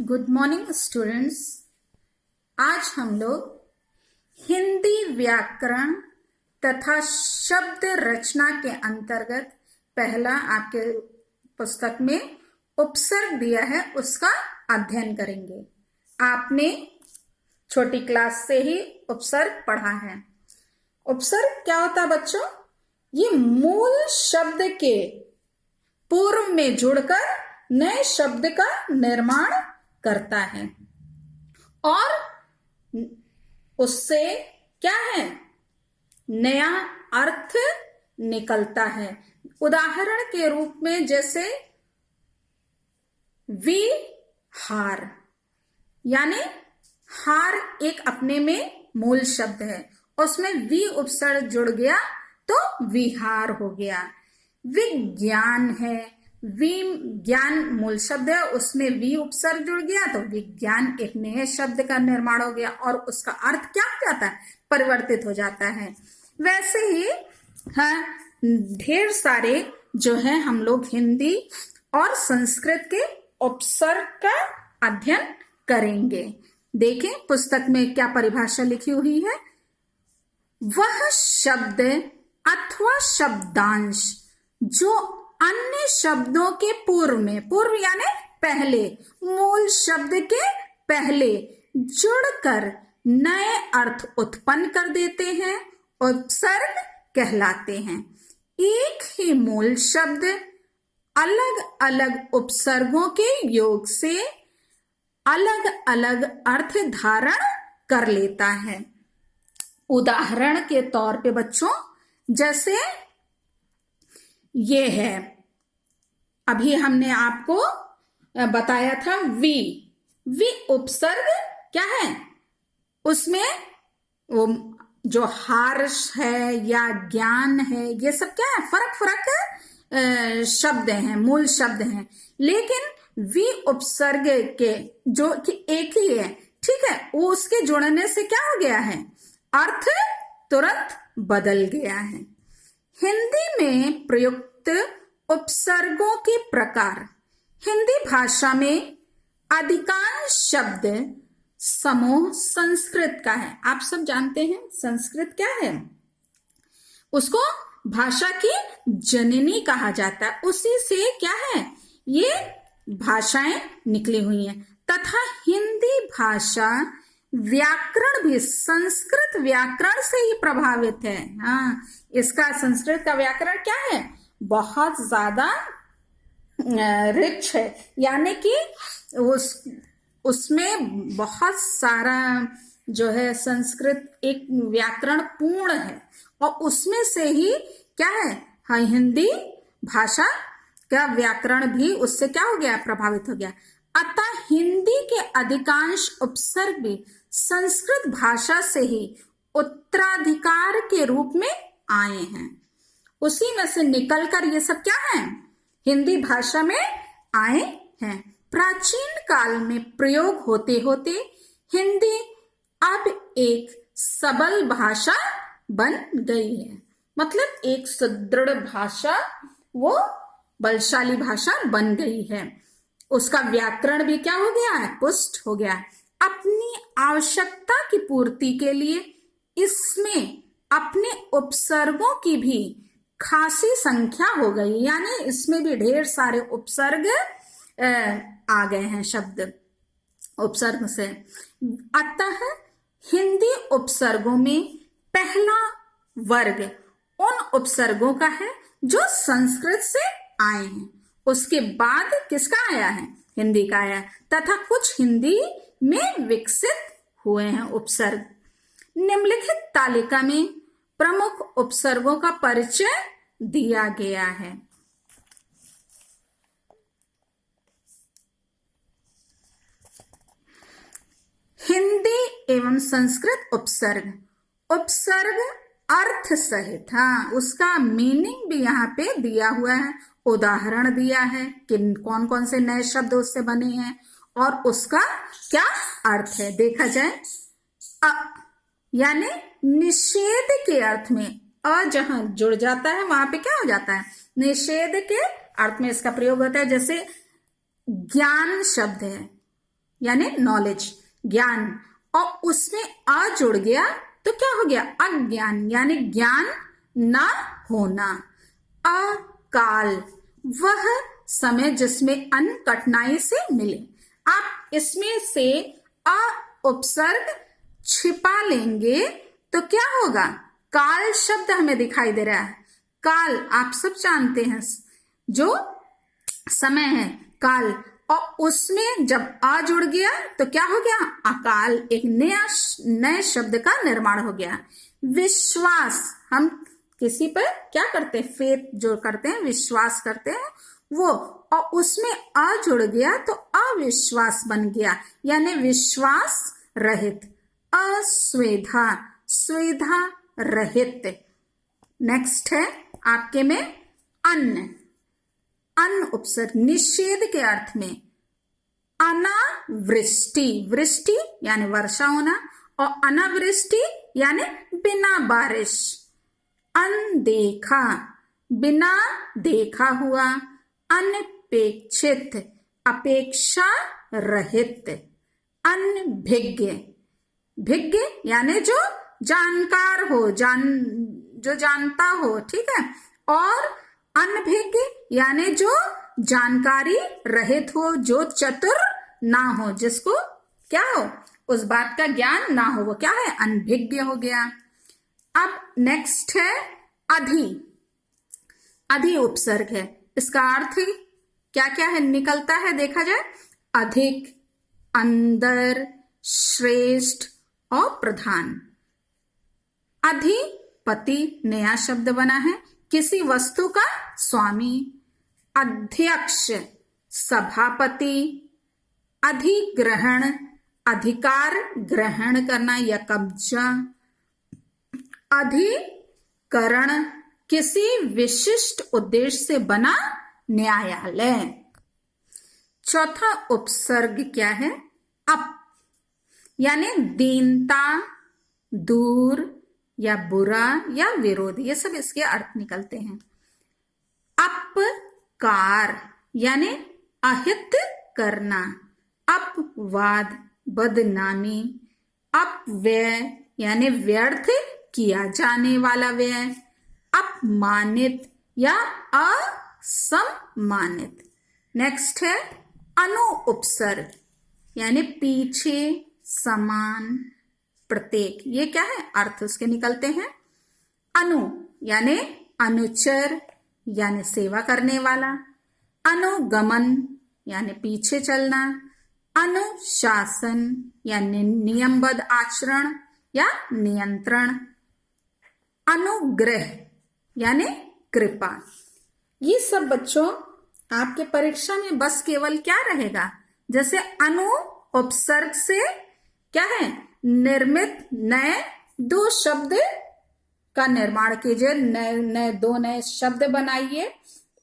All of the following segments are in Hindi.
Good morning students. आज हम लोग हिंदी व्याकरण तथा शब्द रचना के अंतर्गत पहला आपके पुस्तक में उपसर्ग दिया है उसका अध्ययन करेंगे। आपने छोटी क्लास से ही उपसर्ग पढ़ा है। उपसर्ग क्या होता है बच्चों? ये मूल शब्द के पूर्व में जुड़कर नए शब्द का निर्माण करता है और उससे क्या है, नया अर्थ निकलता है। उदाहरण के रूप में जैसे विहार, यानी हार एक अपने में मूल शब्द है, उसमें वि उपसर्ग जुड़ गया तो विहार हो गया। विज्ञान है, विज्ञान मूल शब्द है, उसमें वि उपसर्ग जुड़ गया तो विज्ञान एक नए शब्द का निर्माण हो गया और उसका अर्थ क्या हो जाता है, परिवर्तित हो जाता है। वैसे ही ढेर सारे जो है हम लोग हिंदी और संस्कृत के उपसर्ग का अध्ययन करेंगे। देखें पुस्तक में क्या परिभाषा लिखी हुई है। वह शब्द अथवा शब्दांश जो अन्य शब्दों के पूर्व में, पूर्व यानी पहले, मूल शब्द के पहले जुड़कर नए अर्थ उत्पन्न कर देते हैं, उपसर्ग कहलाते हैं। एक ही मूल शब्द अलग अलग उपसर्गों के योग से अलग अलग अर्थ धारण कर लेता है। उदाहरण के तौर पे बच्चों, जैसे ये है, अभी हमने आपको बताया था वि उपसर्ग क्या है, उसमें वो जो हार्श है या ज्ञान है, ये सब क्या है, फर्क फर्क शब्द हैं, मूल शब्द हैं, लेकिन वि उपसर्ग के जो कि एक ही है, ठीक है, वो उसके जुड़ने से क्या हो गया है, अर्थ तुरंत बदल गया है। हिंदी में प्रयुक्त उपसर्गों के प्रकार। हिंदी भाषा में अधिकांश शब्द समूह संस्कृत का है। आप सब जानते हैं संस्कृत क्या है, उसको भाषा की जननी कहा जाता है, उसी से क्या है, ये भाषाएं निकली हुई हैं। तथा हिंदी भाषा व्याकरण भी संस्कृत व्याकरण से ही प्रभावित है। हाँ, इसका संस्कृत का व्याकरण क्या है, बहुत ज्यादा रिच है, यानी कि उसमें बहुत सारा जो है संस्कृत एक व्याकरण पूर्ण है और उसमें से ही क्या है, हाँ, हिंदी भाषा का व्याकरण भी उससे क्या हो गया, प्रभावित हो गया। अतः हिंदी के अधिकांश उपसर्ग भी संस्कृत भाषा से ही उत्तराधिकार के रूप में आए हैं। उसी में से निकलकर ये सब क्या है, हिंदी भाषा में आए हैं। प्राचीन काल में प्रयोग होते होते हिंदी अब एक सबल भाषा बन गई है, मतलब एक सुदृढ़ भाषा, वो बलशाली भाषा बन गई है। उसका व्याकरण भी क्या हो गया है, पुष्ट हो गया है। अपनी आवश्यकता की पूर्ति के लिए इसमें अपने उपसर्गों की भी खासी संख्या हो गई, यानी इसमें भी ढेर सारे उपसर्ग आ गए हैं शब्द उपसर्ग से। अतः हिंदी उपसर्गों में पहला वर्ग उन उपसर्गों का है जो संस्कृत से आए हैं, उसके बाद किसका आया है, हिंदी का आया, तथा कुछ हिंदी में विकसित हुए हैं उपसर्ग। निम्नलिखित तालिका में प्रमुख उपसर्गों का परिचय दिया गया है। हिंदी एवं संस्कृत उपसर्ग। उपसर्ग अर्थ सहित, हाँ, उसका मीनिंग भी यहाँ पे दिया हुआ है, उदाहरण दिया है कि कौन कौन से नए शब्द उससे बने हैं और उसका क्या अर्थ है। देखा जाए, यानी निषेध के अर्थ में अ जहां जुड़ जाता है वहां पे क्या हो जाता है, निषेध के अर्थ में इसका प्रयोग होता है। जैसे ज्ञान शब्द है, यानी नॉलेज, ज्ञान, और उसमें अ जुड़ गया तो क्या हो गया? अज्ञान, यानी ज्ञान ना होना। अकाल, वह समय जिसमें अन्न कठिनाई से मिले। आप इसमें से अ उपसर्ग छिपा लेंगे तो क्या होगा? काल शब्द हमें दिखाई दे रहा है। काल आप सब जानते हैं, जो समय है काल, और उसमें जब आ जुड़ गया तो क्या हो गया? अकाल, एक नए शब्द का निर्माण हो गया। विश्वास, हम किसी पर क्या करते हैं? फेथ जो करते हैं, विश्वास करते हैं वो, और उसमें आ जुड़ गया तो अविश्वास बन गया, यानी विश्वास रहित। अस्वेधा, स्वेधा रहित। नेक्स्ट है आपके में अन्न। अन्न उपसर्ग निषेध के अर्थ में। अनावृष्टि, वृष्टि यानी वर्षा होना, और अनावृष्टि यानी बिना बारिश। अनदेखा, बिना देखा हुआ। अनपेक्षित, अपेक्षा रहित। अनभिज्ञ, भिज्ञ यानी जो जानकार हो, जो जानता हो, ठीक है। और अनभिज्ञ यानी जो जानकारी रहित हो, जो चतुर ना हो, जिसको क्या हो? उस बात का ज्ञान ना हो, वो क्या है? अनभिज्ञ हो गया। अब नेक्स्ट है अधि। अधि उपसर्ग है, इसका अर्थ क्या क्या है निकलता है देखा जाए? अधिक, अंदर, श्रेष्ठ और प्रधान। अधिपति नया शब्द बना है, किसी वस्तु का स्वामी। अध्यक्ष, सभापति। अधिग्रहण, अधिकार ग्रहण करना या कब्जा। अधिकरण, किसी विशिष्ट उद्देश्य से बना न्यायालय। चौथा उपसर्ग क्या है? अप, यानी दीनता, दूर या बुरा या विरोध, ये सब इसके अर्थ निकलते हैं। अपकार यानी अहित करना। अपवाद, बदनामी। अपव्यय यानी व्यर्थ किया जाने वाला व्यय। अपमानित या असम्मानित। नेक्स्ट है अनु उपसर्ग, यानी पीछे, समान, प्रत्येक। ये क्या है? अर्थ उसके निकलते हैं। अनु यानी अनुचर यानी सेवा करने वाला। अनुगमन यानी पीछे चलना। अनुशासन यानी नियमबद्ध आचरण या नियंत्रण। अनुग्रह यानी कृपा। ये सब बच्चों आपके परीक्षा में बस केवल क्या रहेगा? जैसे अनु उपसर्ग से क्या है? निर्मित नए दो शब्द का निर्माण कीजिए, नए दो नए शब्द बनाइए।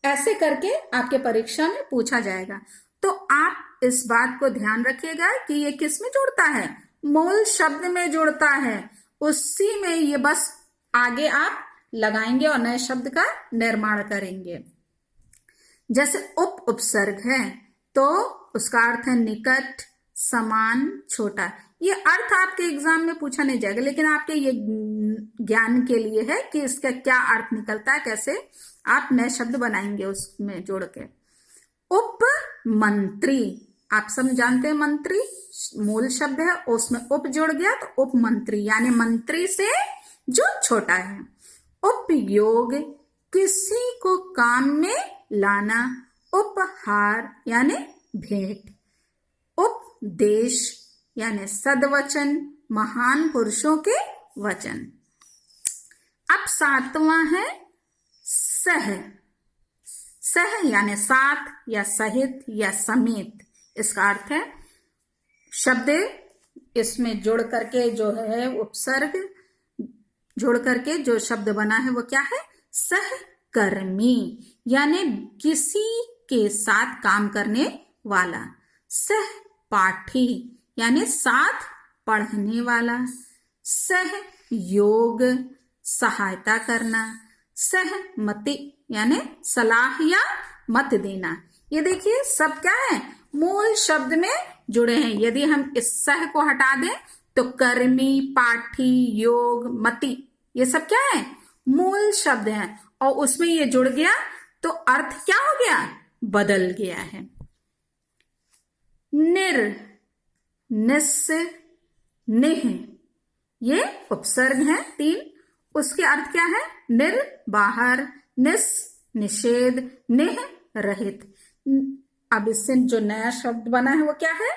ऐसे करके आपके परीक्षा में पूछा जाएगा। तो आप इस बात को ध्यान रखिएगा कि ये किस में जुड़ता है? मूल शब्द में जुड़ता है। उसी में ये बस आगे आप लगाएंगे और नए शब्द का निर्माण करेंगे। जैसे उप उपसर्ग है तो उसका अर्थ है निकट, समान, छोटा। ये अर्थ आपके एग्जाम में पूछा नहीं जाएगा, लेकिन आपके ये ज्ञान के लिए है कि इसका क्या अर्थ निकलता है, कैसे आप नए शब्द बनाएंगे उसमें जोड़ के। उप मंत्री, आप सब जानते हैं मंत्री मूल शब्द है, उसमें उप जुड़ गया तो उप मंत्री यानी मंत्री से जो छोटा है। उपयोग, किसी को काम में लाना। उपहार यानी भेंट। उपदेश यानी सद्वचन, महान पुरुषों के वचन। अब सातवां है सह। सह यानी साथ या सहित या समेत। इसका अर्थ है शब्द इसमें जुड़ करके जो है उपसर्ग जुड़ करके जो शब्द बना है वो क्या है? सहकर्मी यानी किसी के साथ काम करने वाला। सहपाठी यानी साथ पढ़ने वाला। सहयोग, सहायता करना। सहमति यानी सलाह या मत देना। ये देखिए सब क्या है? मूल शब्द में जुड़े हैं। यदि हम इस सह को हटा दें तो कर्मी, पाठी, योग, मति, ये सब क्या है? मूल शब्द हैं, और उसमें ये जुड़ गया तो अर्थ क्या हो गया? बदल गया है। निर, निस, निह, ये उपसर्ग हैं 3। उसके अर्थ क्या है? निर बाहर, निस निषेध, निह रहित। अब इससे जो नया शब्द बना है वो क्या है?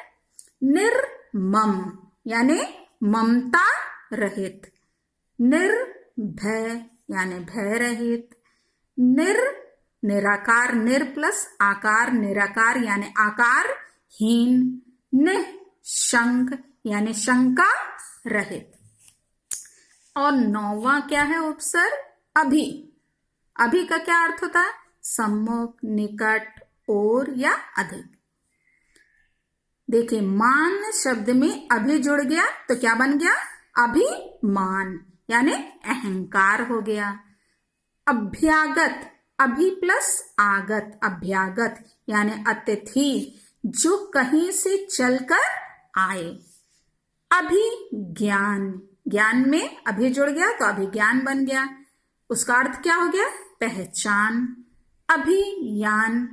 निर्मम, यानी ममता रहित। निर्भय, यानी भय रहित। निराकार, निर प्लस आकार, निराकार यानी आकारहीन। निशंक, यानी शंका रहित। और 9वां क्या है उपसर्ग? अभी। अभी का क्या अर्थ होता है? सम्मुख, निकट, और या अधिक। देखिए, मान शब्द में अभी जुड़ गया तो क्या बन गया? अभिमान, यानी अहंकार हो गया। अभ्यागत, अभी प्लस आगत, अभ्यागत यानी अतिथि, जो कहीं से चलकर आए। अभिज्ञान, ज्ञान में अभी जुड़ गया तो अभिज्ञान बन गया। उसका अर्थ क्या हो गया? पहचान। अभियान,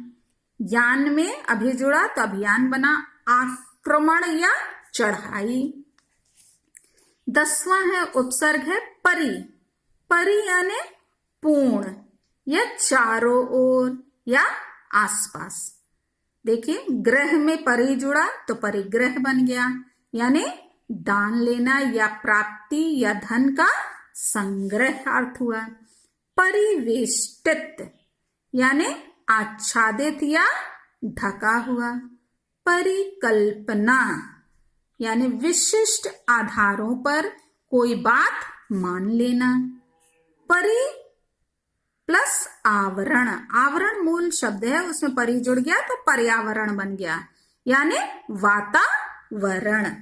यान में अभी जुड़ा तो अभियान बना, आक्रमण या चढ़ाई। 10वां है उपसर्ग है परि। परि यानी पूर्ण, या चारों ओर या आसपास। देखिए, ग्रह में परि जुड़ा तो परिग्रह बन गया, यानी दान लेना या प्राप्ति या धन का संग्रह अर्थ हुआ। परिवेष्टित यानी आच्छादित या ढका हुआ। परिकल्पना यानी विशिष्ट आधारों पर कोई बात मान लेना। परि प्लस आवरण, आवरण मूल शब्द है, उसमें परि जुड़ गया तो पर्यावरण बन गया, यानी वातावरण।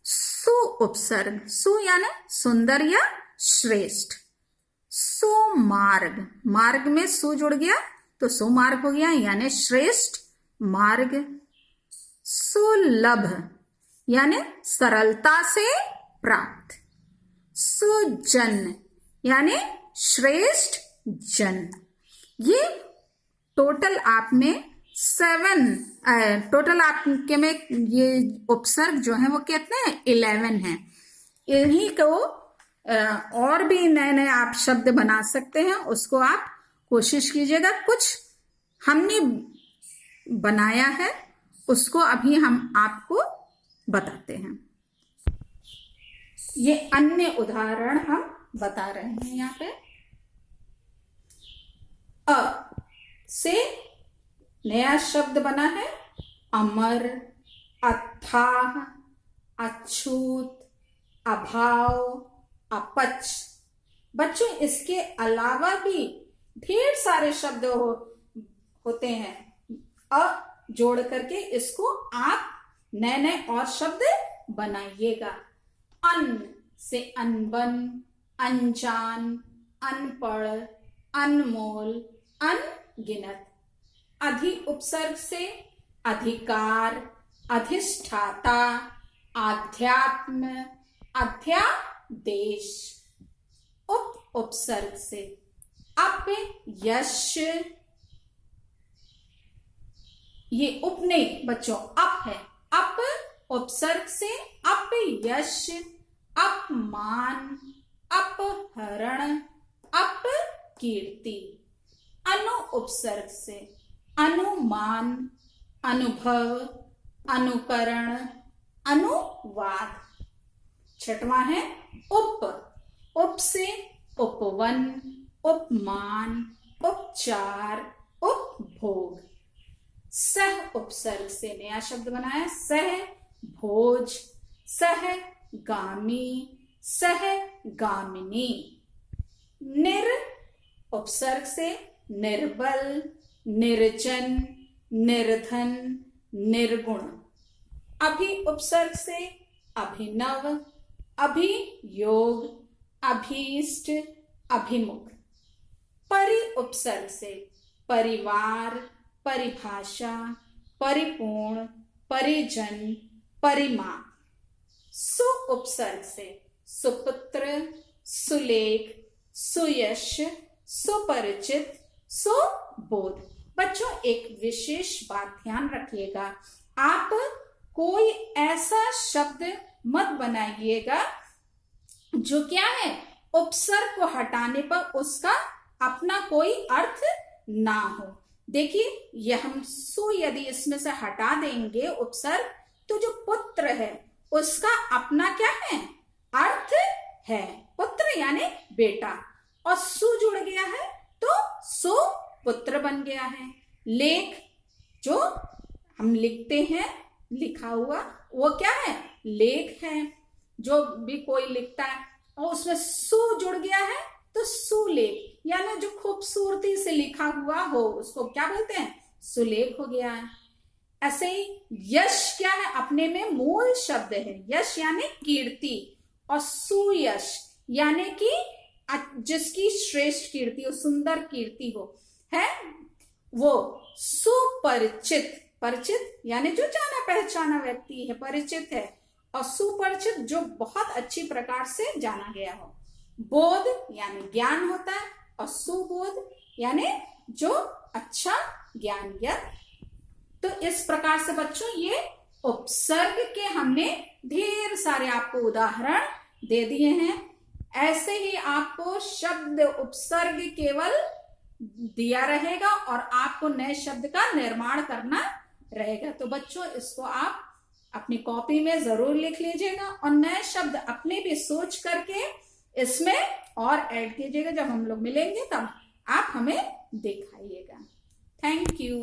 सु उपसर्ग, सु यानी सुंदर या श्रेष्ठ। सुमार्ग, मार्ग में सु जुड़ गया तो सुमार्ग हो गया, यानी श्रेष्ठ मार्ग। सुलभ यानी सरलता से प्राप्त। सुजन यानी श्रेष्ठ जन। ये टोटल आप में 7 टोटल आपके में ये उपसर्ग जो है वो कितने हैं? 11 हैं। इन्हीं को और भी नए नए आप शब्द बना सकते हैं, उसको आप कोशिश कीजिएगा। कुछ हमने बनाया है उसको अभी हम आपको बताते हैं। ये अन्य उदाहरण हम बता रहे हैं। यहाँ पे अ से नया शब्द बना है अमर, अथाह, अछूत, अभाव, अपच। बच्चों, इसके अलावा भी ढेर सारे शब्द होते हैं। अ जोड़ करके इसको आप नए नए और शब्द बनाइएगा। अन से अनबन, अनजान, अनपढ़, अनमोल, अनगिनत। अधि उपसर्ग से अधिकार, अधिष्ठाता, आध्यात्म, अध्यादेश। उप उपसर्ग से अप, यश, ये उप नहीं बच्चों, अप है। अप उपसर्ग से अप यश, अपमान, अपहरण, अपकीर्ति। अनु उपसर्ग से अनुमान, अनुभव, अनुकरण, अनुवाद। 6वां है उप। उप से उपवन, उपमान, उपचार, उपभोग। सह उपसर्ग से नया शब्द बनाया सह भोज, सह गामी, सह गामिनी। निर उपसर्ग से निर्बल, निर्जन, निर्धन, निर्गुण। अभि उपसर्ग से अभिनव, अभियोग, अभीष्ट, अभिमुख। परि उपसर्ग से परिवार, परिभाषा, परिपूर्ण, परिजन, परिमा। सु उपसर्ग से सुपुत्र, सुलेख, सुयश, सुपरिचित, सुबोध। बच्चों एक विशेष बात ध्यान रखिएगा, आप कोई ऐसा शब्द मत बनाइएगा जो क्या है उपसर्ग को हटाने पर उसका अपना कोई अर्थ ना हो। देखिए ये हम सु यदि इसमें से हटा देंगे उपसर्ग, तो जो पुत्र है उसका अपना क्या है अर्थ है, पुत्र यानी बेटा, और सु जुड़ गया है तो सुपुत्र बन गया है। लेख जो हम लिखते हैं, लिखा हुआ वो क्या है लेख है, जो भी कोई लिखता है और उसमें सु जुड़ गया है तो सुलेख, यानी जो खूबसूरती से लिखा हुआ हो उसको क्या बोलते हैं सुलेख हो गया है। ऐसे ही यश क्या है अपने में मूल शब्द है, यश यानी कीर्ति, और सुयश यानी कि जिसकी श्रेष्ठ कीर्ति हो, सुंदर कीर्ति हो, है वो। सुपरिचित, परिचित यानी जो जाना पहचाना व्यक्ति है, परिचित है, और सुपरिचित जो बहुत अच्छी प्रकार से जाना गया हो। बोध यानी ज्ञान होता है, और सुबोध यानी जो अच्छा ज्ञान गया। तो इस प्रकार से बच्चों ये उपसर्ग के हमने ढेर सारे आपको उदाहरण दे दिए हैं। ऐसे ही आपको शब्द उपसर्ग केवल दिया रहेगा और आपको नए शब्द का निर्माण करना रहेगा। तो बच्चों इसको आप अपनी कॉपी में जरूर लिख लीजिएगा और नए शब्द अपने भी सोच करके इसमें और ऐड कीजिएगा। जब हम लोग मिलेंगे तब आप हमें दिखाइएगा। Thank you.